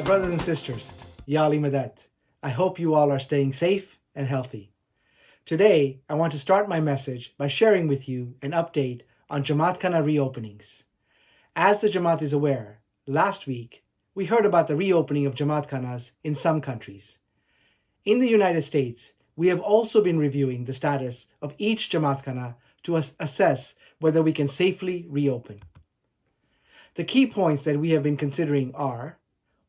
brothers and sisters, Yali Madat. I hope you all are staying safe and healthy. Today, I want to start my message by sharing with you an update on Jamatkhana reopenings. As the Jamaat is aware, last week we heard about the reopening of Jamatkhanas in some countries. In the United States, we have also been reviewing the status of each Jamatkhana to assess whether we can safely reopen. The key points that we have been considering are: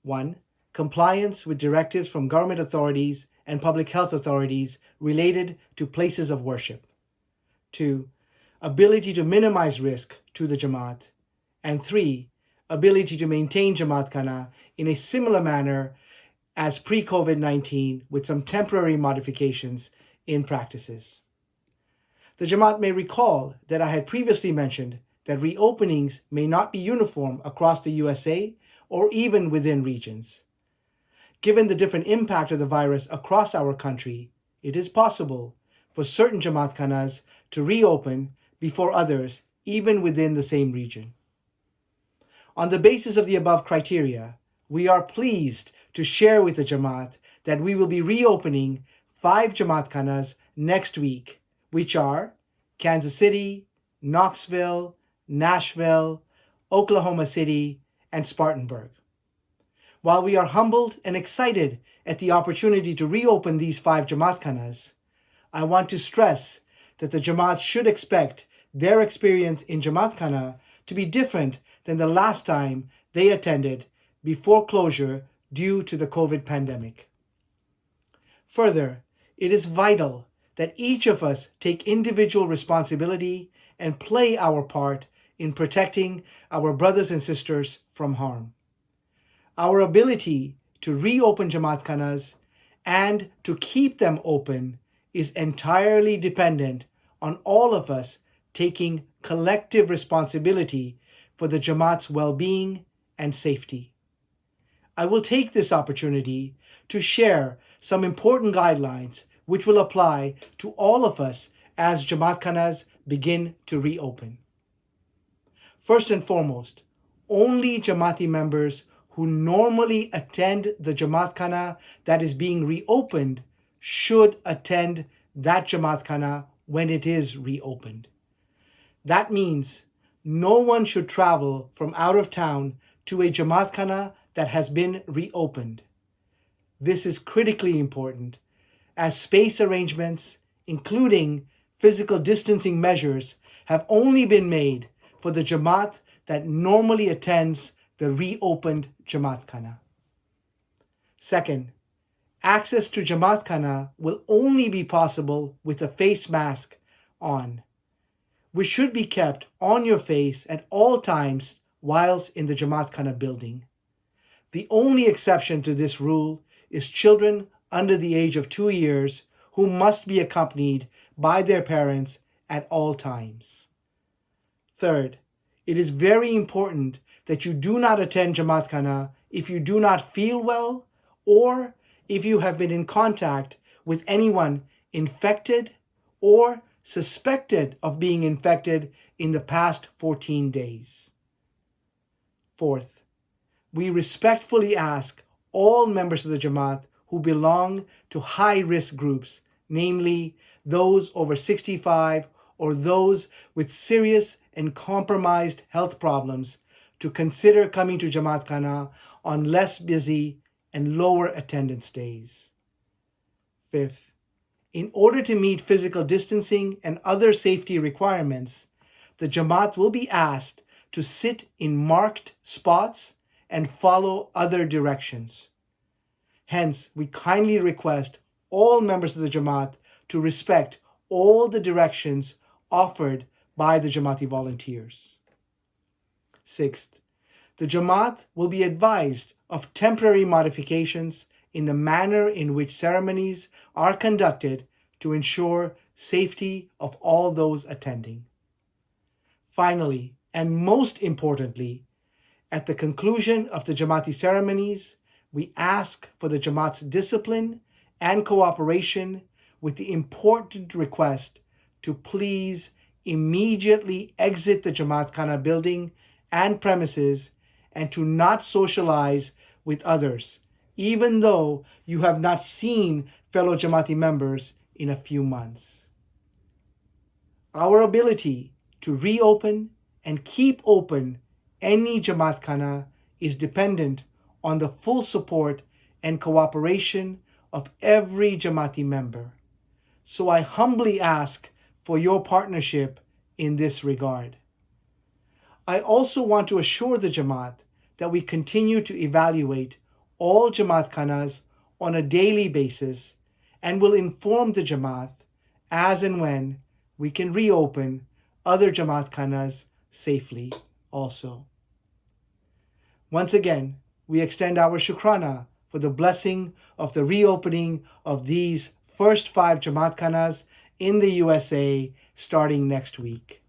1. Compliance with directives from government authorities and public health authorities related to places of worship. 2. Ability to minimize risk to the Jamaat. And 3. Ability to maintain Jamatkhana in a similar manner as pre-COVID-19 with some temporary modifications in practices. The Jamaat may recall that I had previously mentioned that reopenings may not be uniform across the USA or even within regions. Given the different impact of the virus across our country, it is possible for certain Jamatkhanas to reopen before others, even within the same region. On the basis of the above criteria, we are pleased to share with the Jamaat that we will be reopening 5 Jamatkhanas next week, which are Kansas City, Knoxville, Nashville, Oklahoma City, and Spartanburg. While we are humbled and excited at the opportunity to reopen these 5 Jamatkhanas, I want to stress that the Jamaat should expect their experience in Jamatkhana to be different than the last time they attended before closure due to the COVID pandemic. Further, it is vital that each of us take individual responsibility and play our part in protecting our brothers and sisters from harm. Our ability to reopen Jamatkhanas and to keep them open is entirely dependent on all of us taking collective responsibility for the Jamaat's well-being and safety. I will take this opportunity to share some important guidelines which will apply to all of us as Jamatkhanas begin to reopen. First and foremost, only Jamaati members who normally attend the Jamatkhana that is being reopened should attend that Jamatkhana when it is reopened. That means no one should travel from out of town to a Jamatkhana that has been reopened. This is critically important as space arrangements, including physical distancing measures, have only been made for the Jamaat that normally attends the reopened Jamatkhana. Second, access to Jamatkhana will only be possible with a face mask on, which should be kept on your face at all times whilst in the Jamatkhana building. The only exception to this rule is children under the age of 2 years who must be accompanied by their parents at all times. Third, it is very important that you do not attend Jamatkhana if you do not feel well or if you have been in contact with anyone infected or suspected of being infected in the past 14 days. Fourth, we respectfully ask all members of the Jamaat who belong to high-risk groups, namely those over 65 or those with serious and compromised health problems, to consider coming to Jamatkhana on less busy and lower attendance days. Fifth, in order to meet physical distancing and other safety requirements, the Jamaat will be asked to sit in marked spots and follow other directions. Hence, we kindly request all members of the Jamaat to respect all the directions offered by the Jamaati volunteers. Sixth, the Jamaat will be advised of temporary modifications in the manner in which ceremonies are conducted to ensure safety of all those attending. Finally, and most importantly, at the conclusion of the Jamaati ceremonies, we ask for the Jamaat's discipline and cooperation with the important request to please immediately exit the Jamatkhana building and premises and to not socialize with others, even though you have not seen fellow Jamati members in a few months. Our ability to reopen and keep open any Jamatkhana is dependent on the full support and cooperation of every Jamati member. So I humbly ask for your partnership in this regard. I also want to assure the Jamaat that we continue to evaluate all Jamatkhanas on a daily basis and will inform the Jamaat as and when we can reopen other Jamatkhanas safely also. Once again, we extend our shukrana for the blessing of the reopening of these first 5 Jamatkhanas in the USA starting next week.